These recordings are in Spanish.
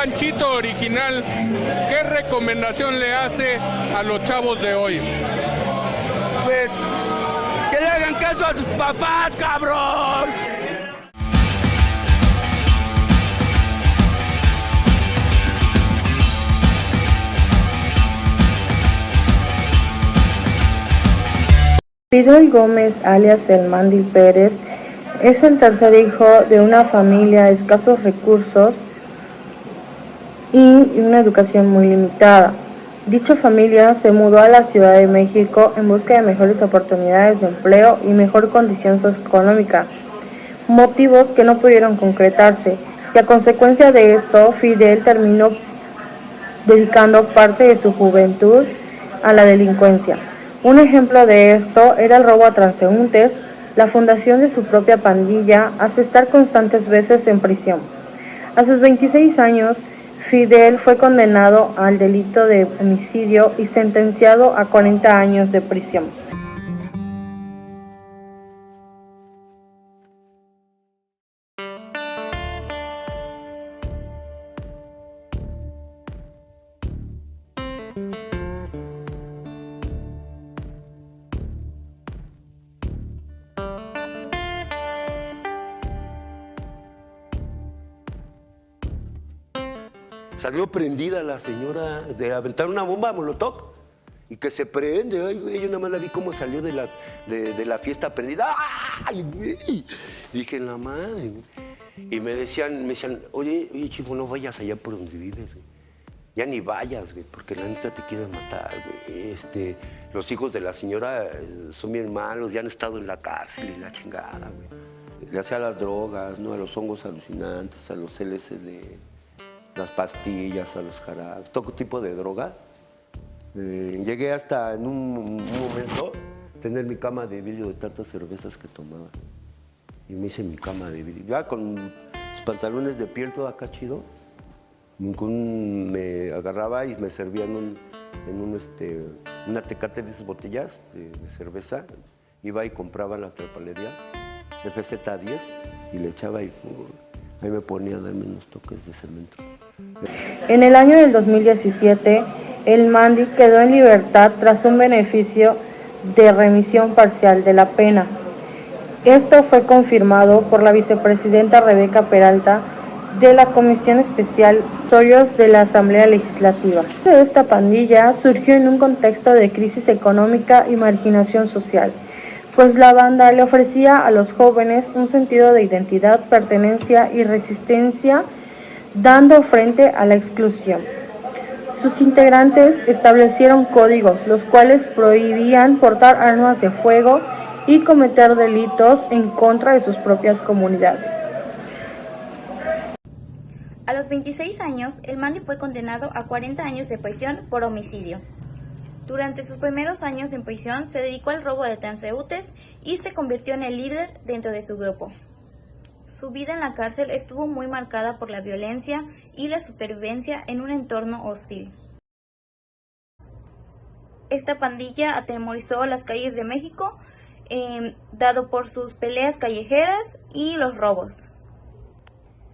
Panchito original, ¿qué recomendación le hace a los chavos de hoy? Pues que le hagan caso a sus papás, cabrón. Fidel Gómez, alias el Mandy Pérez, es el tercer hijo de una familia de escasos recursos y una educación muy limitada. Dicha familia se mudó a la Ciudad de México en busca de mejores oportunidades de empleo y mejor condición socioeconómica, motivos que no pudieron concretarse, y a consecuencia de esto, Fidel terminó dedicando parte de su juventud a la delincuencia. Un ejemplo de esto era el robo a transeúntes, la fundación de su propia pandilla, hasta estar constantes veces en prisión. A sus 26 años, Fidel fue condenado al delito de homicidio y sentenciado a 40 años de prisión. Salió prendida la señora de aventar una bomba molotov y que se prende. Ay, güey, yo nada más la vi cómo salió de la fiesta prendida. ¡Ay, güey! Dije, la madre. Y me decían, oye, chico, no vayas allá por donde vives, güey. Ya ni vayas, güey, porque la neta te quieren matar, güey. Los hijos de la señora son bien malos, ya han estado en la cárcel y la chingada, güey. Ya sea a las drogas, ¿no? A los hongos alucinantes, a los LSD, las pastillas, a los jarabes, todo tipo de droga. Llegué hasta en un momento tener mi cama de vidrio de tantas cervezas que tomaba. Y me hice mi cama de vidrio. Ya con los pantalones de piel todo acá chido, me agarraba y me servía una Tecate de esas botellas de cerveza. Iba y compraba en la trapalería, FZ10, y le echaba y ahí me ponía a darme unos toques de cemento. En el año del 2017, el Mandy quedó en libertad tras un beneficio de remisión parcial de la pena. Esto fue confirmado por la vicepresidenta Rebeca Peralta de la Comisión Especial Soyos de la Asamblea Legislativa. Esta pandilla surgió en un contexto de crisis económica y marginación social, pues la banda le ofrecía a los jóvenes un sentido de identidad, pertenencia y resistencia, dando frente a la exclusión. Sus integrantes establecieron códigos, los cuales prohibían portar armas de fuego y cometer delitos en contra de sus propias comunidades. A los 26 años, el Mandy fue condenado a 40 años de prisión por homicidio. Durante sus primeros años en prisión, se dedicó al robo de transeúntes y se convirtió en el líder dentro de su grupo. Su vida en la cárcel estuvo muy marcada por la violencia y la supervivencia en un entorno hostil. Esta pandilla atemorizó las calles de México, dado por sus peleas callejeras y los robos.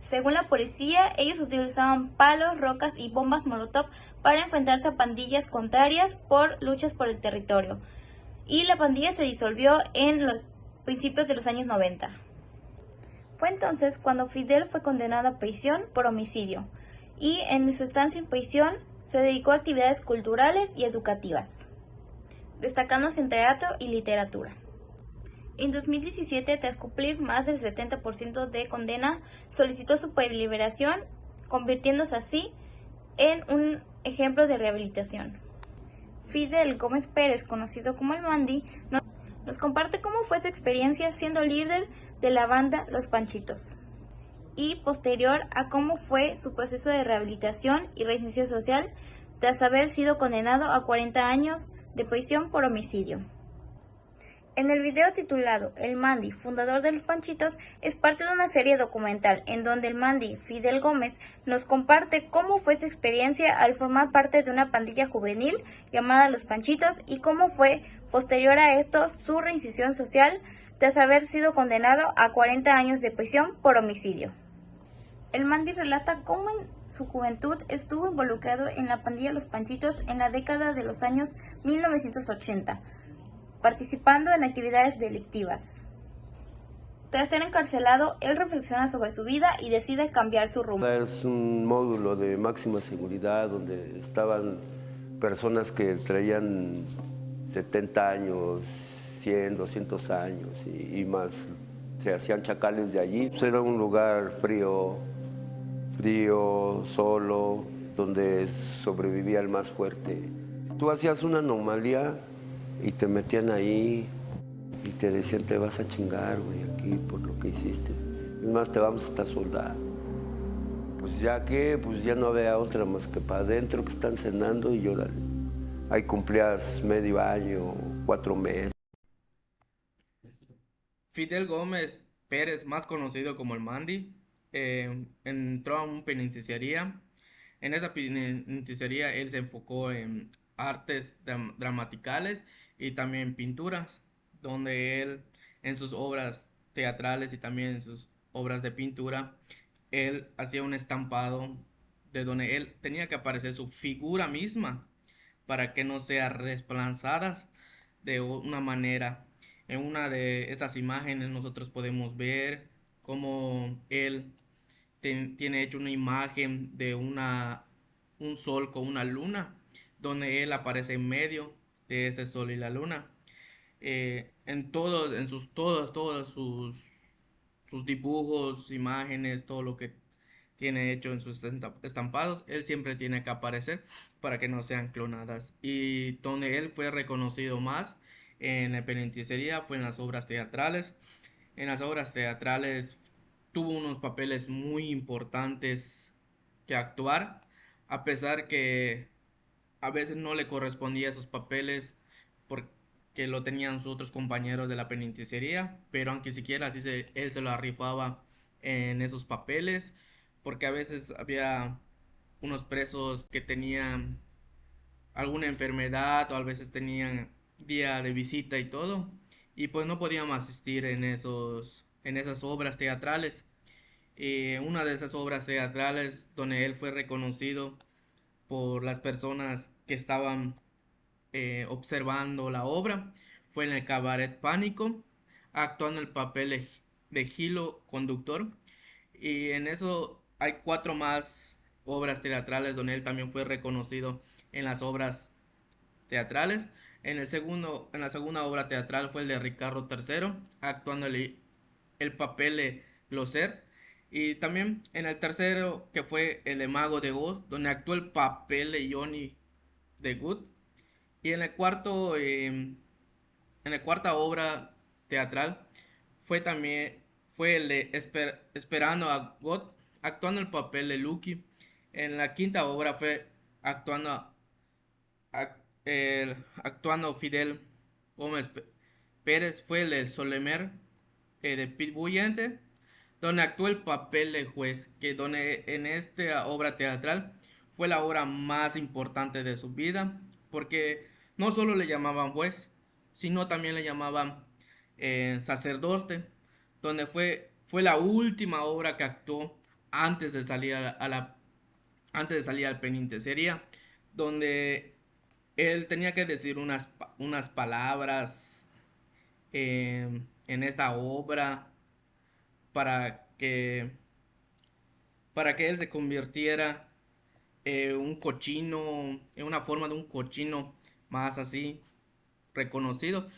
Según la policía, ellos utilizaban palos, rocas y bombas molotov para enfrentarse a pandillas contrarias por luchas por el territorio. Y la pandilla se disolvió en los principios de los años 90. Fue entonces cuando Fidel fue condenado a prisión por homicidio, y en su estancia en prisión se dedicó a actividades culturales y educativas, destacándose en teatro y literatura. En 2017, tras cumplir más del 70% de condena, solicitó su liberación, convirtiéndose así en un ejemplo de rehabilitación. Fidel Gómez Pérez, conocido como el Mandy, nos comparte cómo fue su experiencia siendo líder de la banda Los Panchitos, y posterior a cómo fue su proceso de rehabilitación y reinserción social tras haber sido condenado a 40 años de prisión por homicidio. En el video titulado El Mandy, fundador de Los Panchitos, es parte de una serie documental en donde el Mandy, Fidel Gómez, nos comparte cómo fue su experiencia al formar parte de una pandilla juvenil llamada Los Panchitos y cómo fue, posterior a esto, su reinserción social tras haber sido condenado a 40 años de prisión por homicidio. El Mandy relata cómo su juventud estuvo involucrado en la pandilla Los Panchitos en la década de los años 1980, participando en actividades delictivas. Tras ser encarcelado, él reflexiona sobre su vida y decide cambiar su rumbo. Es un módulo de máxima seguridad donde estaban personas que traían 70 años, 100, 200 años y más. Se hacían chacales de allí. Pues era un lugar frío, solo, donde sobrevivía el más fuerte. Tú hacías una anomalía y te metían ahí y te decían, te vas a chingar, güey, aquí por lo que hiciste. Es más, te vamos hasta soldar. Pues ya que, pues ya no había otra más que para adentro, que están cenando y órale. Ahí cumplías medio año, 4 meses. Fidel Gómez Pérez, más conocido como el Mandy, entró a una penitenciaría. En esa penitenciaría él se enfocó en artes dramaticales y también pinturas, donde él en sus obras teatrales y también en sus obras de pintura, él hacía un estampado de donde él tenía que aparecer su figura misma para que no sea desplazada de una manera. En una de estas imágenes nosotros podemos ver cómo él tiene hecho una imagen de un sol con una luna, donde él aparece en medio de este sol y la luna. Todos sus dibujos, imágenes, todo lo que tiene hecho en sus estampados, él siempre tiene que aparecer para que no sean clonadas. Y donde él fue reconocido más en la penitenciaría fue en las obras teatrales. En las obras teatrales tuvo unos papeles muy importantes que actuar, a pesar que a veces no le correspondía esos papeles porque lo tenían sus otros compañeros de la penitenciaría, pero aunque siquiera él se lo rifaba en esos papeles, porque a veces había unos presos que tenían alguna enfermedad o a veces tenían día de visita y todo, y pues no podíamos asistir en esas obras teatrales. Una de esas obras teatrales donde él fue reconocido por las personas que estaban observando la obra fue en el Cabaret Pánico, actuando el papel de Gilo Conductor. Y en eso hay 4 más obras teatrales donde él también fue reconocido en las obras teatrales. En la segunda obra teatral fue el de Ricardo III, actuando el papel de Gloser. Y también en el tercero, que fue el de Mago de Oz, donde actuó el papel de Johnny de Good. Y en la cuarta obra teatral fue el de Esperando a God, actuando el papel de Lucky. En la quinta obra fue actuando Fidel Gómez Pérez, fue el de Solemer, de Pitbullente, donde actuó el papel de juez, donde en esta obra teatral fue la obra más importante de su vida, porque no solo le llamaban juez, sino también le llamaban sacerdote, donde fue la última obra que actuó antes de salir antes de salir al penitenciaría, donde él tenía que decir unas palabras en esta obra para que él se convirtiera un cochino, en una forma de un cochino más así reconocido,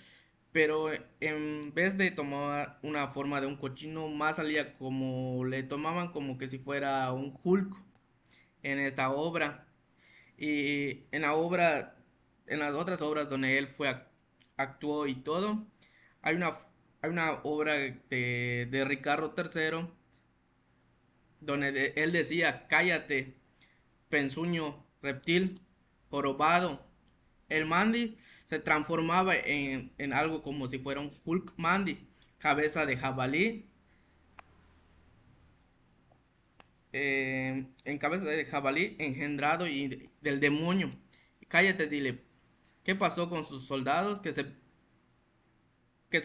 pero en vez de tomar una forma de un cochino, más salía como le tomaban como que si fuera un Hulk en esta obra. Y en las otras obras donde él actuó y todo, hay una obra de Ricardo III donde él decía: cállate, pensuño, reptil, jorobado. El Mandy se transformaba en algo como si fuera un Hulk Mandy, cabeza de jabalí, en cabeza de jabalí engendrado y del demonio. Cállate, dile, ¿qué pasó con sus soldados que se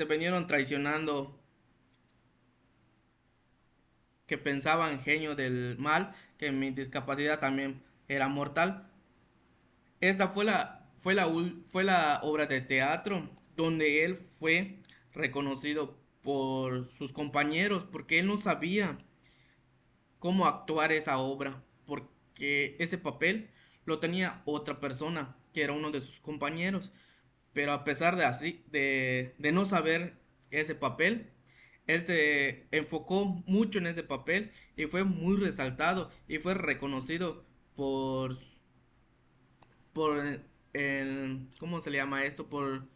vinieron traicionando que pensaban genio del mal, que mi discapacidad también era mortal. Esta fue la obra de teatro donde él fue reconocido por sus compañeros, porque él no sabía cómo actuar esa obra, porque ese papel lo tenía otra persona, que era uno de sus compañeros. Pero a pesar de no saber ese papel, él se enfocó mucho en ese papel y fue muy resaltado y fue reconocido por, por ¿cómo se le llama esto? Por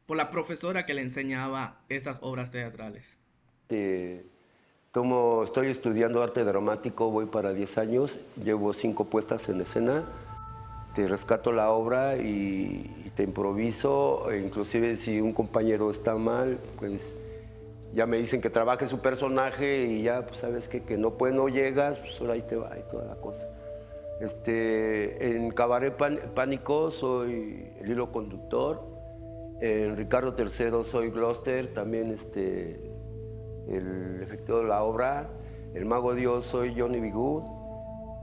la profesora que le enseñaba estas obras teatrales. Como estoy estudiando arte dramático, voy para 10 años, llevo 5 puestas en escena, te rescato la obra y te improviso, e inclusive si un compañero está mal, pues ya me dicen que trabaje su personaje y ya, pues sabes que no puedes, no llegas, pues ahora ahí te va y toda la cosa. En Cabaret Pánico soy el hilo conductor, en Ricardo III soy Gloucester, también el efecto de la obra, El Mago Dios soy Johnny B. Good,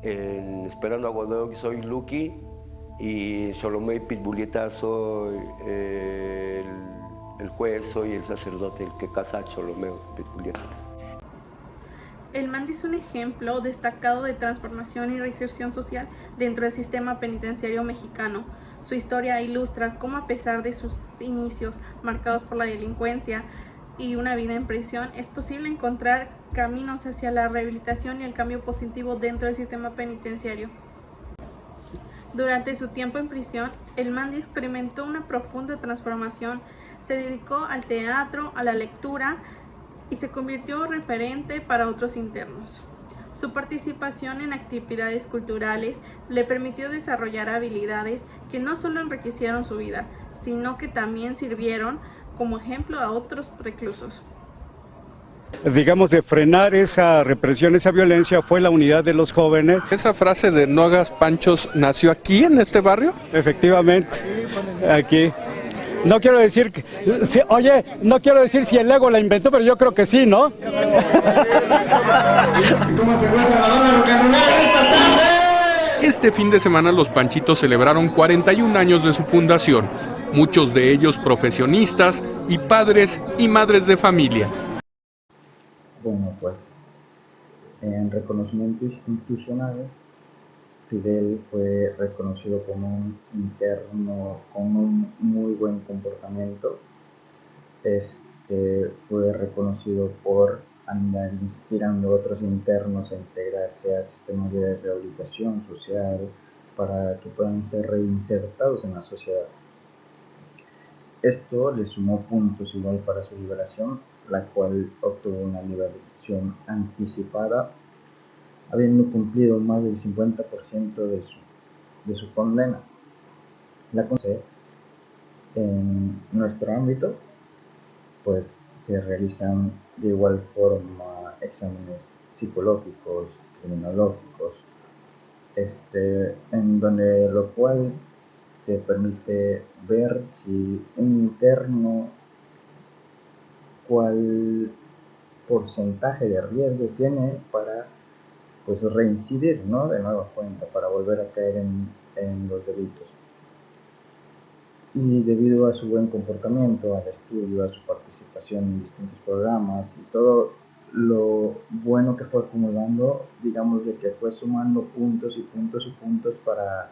en Esperando a Godot soy Lucky y en Salomé y Pitbulieta soy el juez, soy el sacerdote, el que casa a Salomé y Pitbulieta. El Mandy es un ejemplo destacado de transformación y reinserción social dentro del sistema penitenciario mexicano. Su historia ilustra cómo, a pesar de sus inicios marcados por la delincuencia y una vida en prisión, es posible encontrar caminos hacia la rehabilitación y el cambio positivo dentro del sistema penitenciario. Durante su tiempo en prisión, el Mandy experimentó una profunda transformación. Se dedicó al teatro, a la lectura y se convirtió en referente para otros internos. Su participación en actividades culturales le permitió desarrollar habilidades que no solo enriquecieron su vida, sino que también sirvieron como ejemplo a otros reclusos. Digamos, de frenar esa represión, esa violencia, fue la unidad de los jóvenes. ¿Esa frase de no hagas panchos nació aquí en este barrio? Efectivamente, aquí. No quiero decir, no quiero decir si el ego la inventó, pero yo creo que sí, ¿no? ¿Cómo se encuentra la banda rock and roll esta tarde? Este fin de semana los Panchitos celebraron 41 años de su fundación, muchos de ellos profesionistas y padres y madres de familia. Bueno, pues en reconocimiento institucional, Fidel fue reconocido como un interno con un muy buen comportamiento. Fue reconocido por andar inspirando a otros internos a integrarse a sistemas de rehabilitación social para que puedan ser reinsertados en la sociedad. Esto le sumó puntos igual para su liberación, la cual obtuvo una liberación anticipada, habiendo cumplido más del 50% de su condena. En nuestro ámbito, pues se realizan de igual forma exámenes psicológicos, criminológicos, en donde lo cual te permite ver si un interno cuál porcentaje de riesgo tiene para pues reincidir, ¿no? De nueva cuenta, para volver a caer en los delitos. Y debido a su buen comportamiento, al estudio, a su participación en distintos programas y todo lo bueno que fue acumulando, digamos de que fue sumando puntos y puntos y puntos para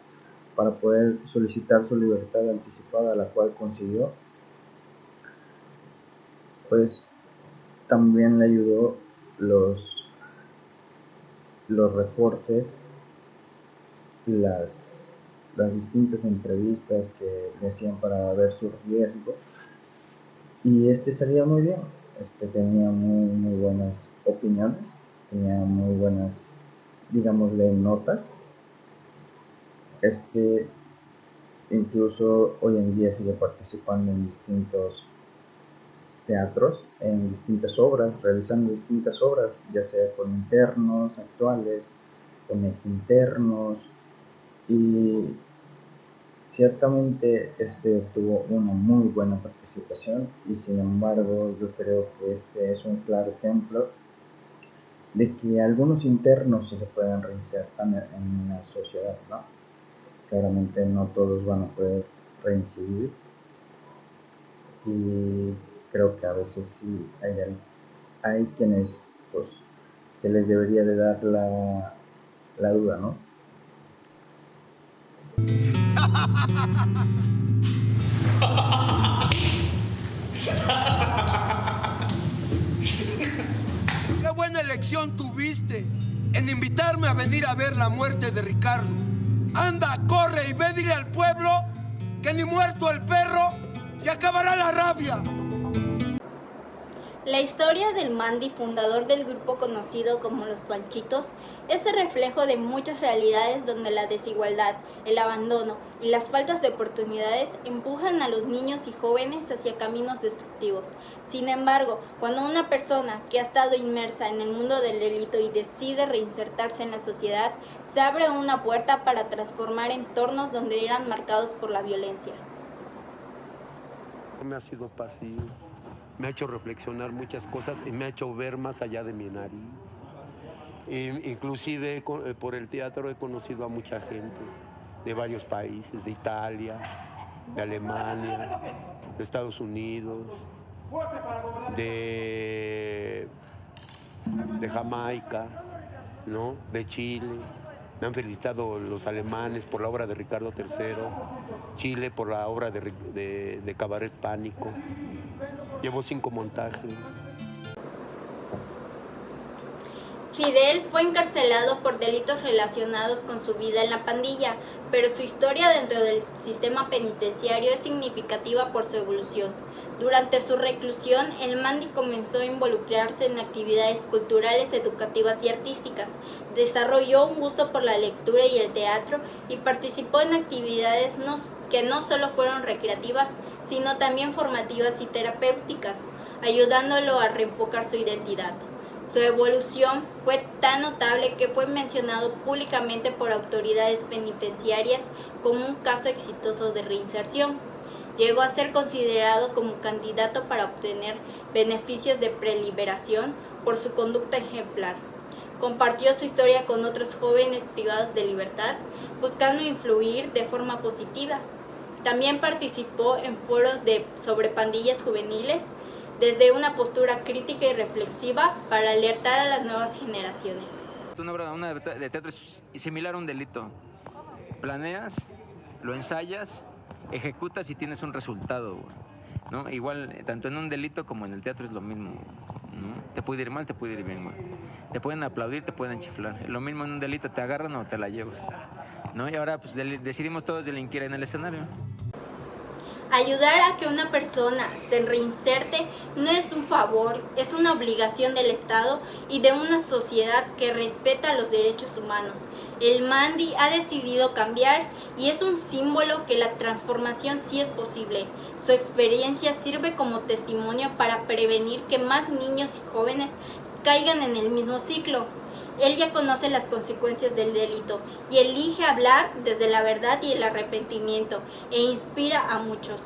poder solicitar su libertad anticipada, la cual consiguió, pues también le ayudó los reportes, las distintas entrevistas que le hacían para ver su riesgo, y salía muy bien. Tenía muy buenas opiniones, tenía muy buenas, digámosle, notas. Incluso hoy en día sigue participando en distintos teatros, en distintas obras, realizando distintas obras, ya sea con internos actuales, con exinternos, y ciertamente tuvo una muy buena participación, y sin embargo yo creo que es un claro ejemplo de que algunos internos se puedan reinsertar en la sociedad, ¿no? Claramente no todos van a poder reincidir y creo que a veces sí hay quienes pues se les debería de dar la duda, ¿no? ¡Qué buena elección tuviste en invitarme a venir a ver la muerte de Ricardo! Anda, corre y ve, dile al pueblo que ni muerto el perro se acabará la rabia. La historia del Mandy, fundador del grupo conocido como Los Panchitos, es el reflejo de muchas realidades donde la desigualdad, el abandono y las faltas de oportunidades empujan a los niños y jóvenes hacia caminos destructivos. Sin embargo, cuando una persona que ha estado inmersa en el mundo del delito y decide reinsertarse en la sociedad, se abre una puerta para transformar entornos donde eran marcados por la violencia. Me ha sido pasivo. Me ha hecho reflexionar muchas cosas y me ha hecho ver más allá de mi nariz. Inclusive por el teatro he conocido a mucha gente de varios países, de Italia, de Alemania, de Estados Unidos, de Jamaica, ¿no? De Chile. Me han felicitado los alemanes por la obra de Ricardo III, Chile por la obra de Cabaret Pánico. Llevo 5 montajes. Fidel fue encarcelado por delitos relacionados con su vida en la pandilla, pero su historia dentro del sistema penitenciario es significativa por su evolución. Durante su reclusión, el Mandy comenzó a involucrarse en actividades culturales, educativas y artísticas. Desarrolló un gusto por la lectura y el teatro y participó en actividades que no solo fueron recreativas, sino también formativas y terapéuticas, ayudándolo a reenfocar su identidad. Su evolución fue tan notable que fue mencionado públicamente por autoridades penitenciarias como un caso exitoso de reinserción. Llegó a ser considerado como candidato para obtener beneficios de preliberación por su conducta ejemplar. Compartió su historia con otros jóvenes privados de libertad, buscando influir de forma positiva. También participó en foros sobre pandillas juveniles, desde una postura crítica y reflexiva para alertar a las nuevas generaciones. Una obra de teatro es similar a un delito. Planeas, lo ensayas, ejecutas y tienes un resultado, ¿no? Igual, tanto en un delito como en el teatro es lo mismo, ¿no? Te puede ir mal, te puede ir bien mal. Te pueden aplaudir, te pueden chiflar. Lo mismo en un delito, te agarran o te la llevas, ¿no? Y ahora pues decidimos todos delinquir en el escenario. Ayudar a que una persona se reinserte no es un favor, es una obligación del Estado y de una sociedad que respeta los derechos humanos. El Mandy ha decidido cambiar y es un símbolo que la transformación sí es posible. Su experiencia sirve como testimonio para prevenir que más niños y jóvenes caigan en el mismo ciclo. Él ya conoce las consecuencias del delito y elige hablar desde la verdad y el arrepentimiento e inspira a muchos.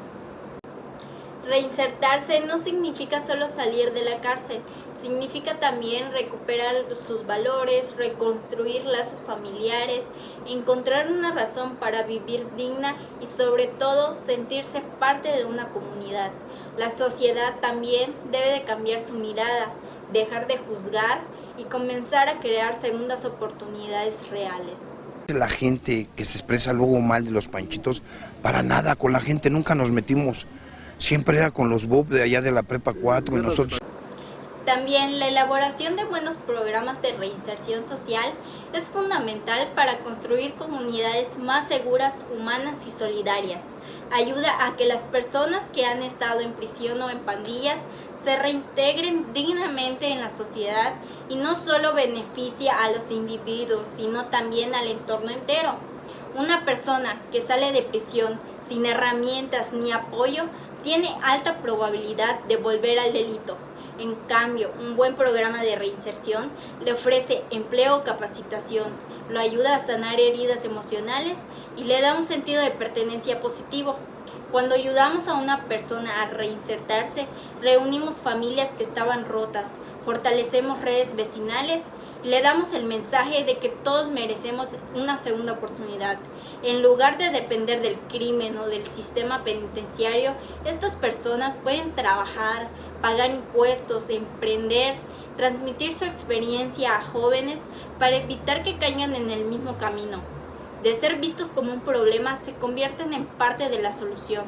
Reinsertarse no significa solo salir de la cárcel, significa también recuperar sus valores, reconstruir lazos familiares, encontrar una razón para vivir digna y sobre todo sentirse parte de una comunidad. La sociedad también debe de cambiar su mirada, dejar de juzgar y comenzar a crear segundas oportunidades reales. La gente que se expresa luego mal de los Panchitos, para nada, con la gente nunca nos metimos, siempre era con los Bob de allá de la Prepa 4 y nosotros. También la elaboración de buenos programas de reinserción social es fundamental para construir comunidades más seguras, humanas y solidarias. Ayuda a que las personas que han estado en prisión o en pandillas se reintegren dignamente en la sociedad y no solo beneficia a los individuos, sino también al entorno entero. Una persona que sale de prisión sin herramientas ni apoyo tiene alta probabilidad de volver al delito. En cambio, un buen programa de reinserción le ofrece empleo o capacitación, lo ayuda a sanar heridas emocionales y le da un sentido de pertenencia positivo. Cuando ayudamos a una persona a reinsertarse, reunimos familias que estaban rotas, fortalecemos redes vecinales y le damos el mensaje de que todos merecemos una segunda oportunidad. En lugar de depender del crimen o del sistema penitenciario, estas personas pueden trabajar, pagar impuestos, emprender, transmitir su experiencia a jóvenes para evitar que caigan en el mismo camino. De ser vistos como un problema, se convierten en parte de la solución.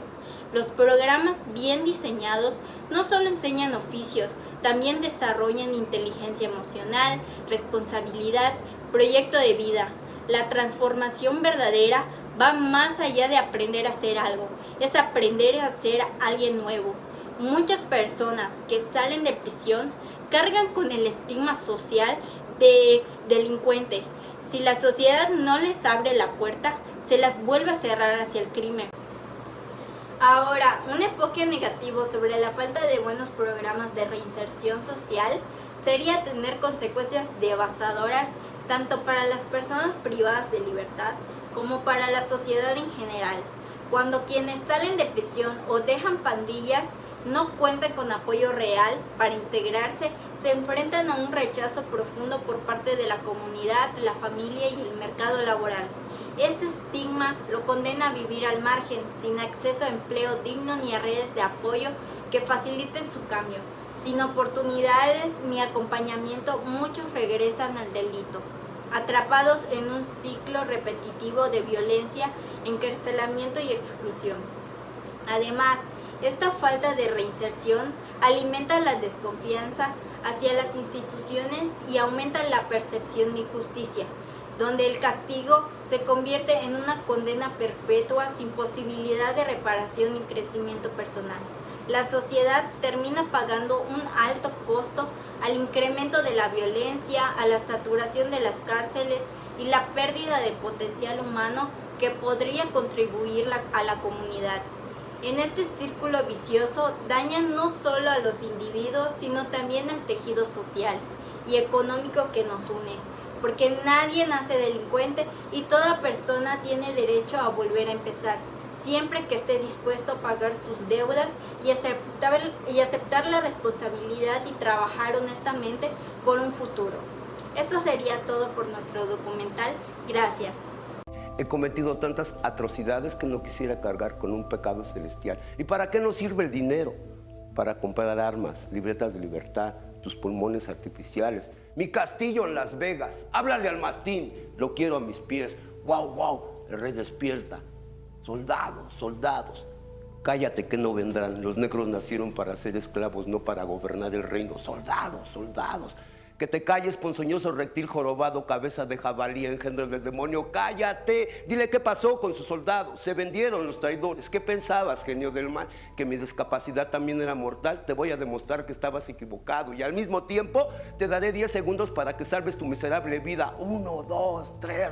Los programas bien diseñados no solo enseñan oficios, también desarrollan inteligencia emocional, responsabilidad, proyecto de vida. La transformación verdadera va más allá de aprender a hacer algo, es aprender a ser alguien nuevo. Muchas personas que salen de prisión cargan con el estigma social de exdelincuente. Si la sociedad no les abre la puerta, se las vuelve a cerrar hacia el crimen. Ahora, un enfoque negativo sobre la falta de buenos programas de reinserción social sería tener consecuencias devastadoras tanto para las personas privadas de libertad como para la sociedad en general. Cuando quienes salen de prisión o dejan pandillas no cuentan con apoyo real para integrarse, se enfrentan a un rechazo profundo por parte de la comunidad, la familia y el mercado laboral. Este estigma lo condena a vivir al margen, sin acceso a empleo digno ni a redes de apoyo que faciliten su cambio. Sin oportunidades ni acompañamiento, muchos regresan al delito, atrapados en un ciclo repetitivo de violencia, encarcelamiento y exclusión. Además, esta falta de reinserción alimenta la desconfianza hacia las instituciones y aumenta la percepción de injusticia, donde el castigo se convierte en una condena perpetua sin posibilidad de reparación y crecimiento personal. La sociedad termina pagando un alto costo al incremento de la violencia, a la saturación de las cárceles y la pérdida de potencial humano que podría contribuir a la comunidad. En este círculo vicioso dañan no solo a los individuos, sino también al tejido social y económico que nos une, porque nadie nace delincuente y toda persona tiene derecho a volver a empezar, siempre que esté dispuesto a pagar sus deudas y aceptar la responsabilidad y trabajar honestamente por un futuro. Esto sería todo por nuestro documental. Gracias. He cometido tantas atrocidades que no quisiera cargar con un pecado celestial. ¿Y para qué nos sirve el dinero? Para comprar armas, libretas de libertad, tus pulmones artificiales, mi castillo en Las Vegas. Háblale al mastín, lo quiero a mis pies. ¡Wow, wow! El rey despierta. Soldados, soldados. Cállate que no vendrán. Los negros nacieron para ser esclavos, no para gobernar el reino. Soldados, soldados. Que te calles, ponzoñoso reptil jorobado, cabeza de jabalí, engendro del demonio. ¡Cállate! Dile qué pasó con sus soldados. Se vendieron los traidores. ¿Qué pensabas, genio del mal? ¿Que mi discapacidad también era mortal? Te voy a demostrar que estabas equivocado. Y al mismo tiempo te daré 10 segundos para que salves tu miserable vida. 1, 2, 3...